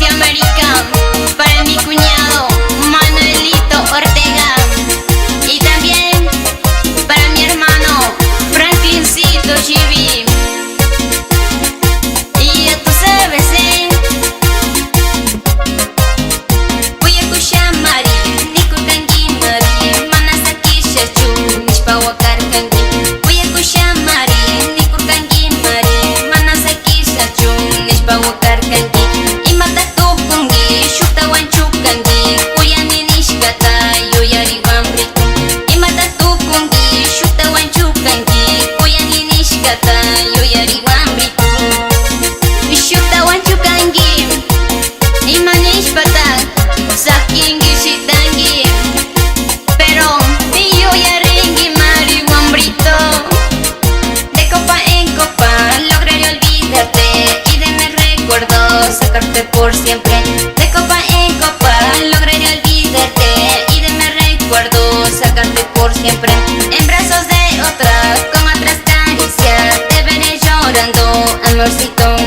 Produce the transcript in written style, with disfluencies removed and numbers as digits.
Latinoamérica, para mi cuñado Manuelito Ortega, y también para mi hermano Franklincito Chibi. Y ya tú sabes, voy a escuchar Mari, Nico Kangi Mari, Manasaki Shachu, Nishpawakar Kangi. Voy a escuchar Mari, Nico Kangi Mari, Manasaki Shachu, Nishpawakar Kangi. Y mata tu kungi, Shukta Wanchu Kangi, Kuyani Nishkata, Yoyari Wambrito. Y mata tu kungi, Shukta Wanchu Kangi, Kuyani Nishkata, Yoyari Wambrito. Shukta Wanchu Kangi, Imanish Patak, Sakingi Shitangi. Pero yo ya rengi Mari Wambrito. De copa en copa lograré olvidarte y de mi recuerdo sacarte por siempre. De copa en copa lograré olvidarte y de mi recuerdo sacarte por siempre. En brazos de otra, con otras caricias te veré llorando, amorcito.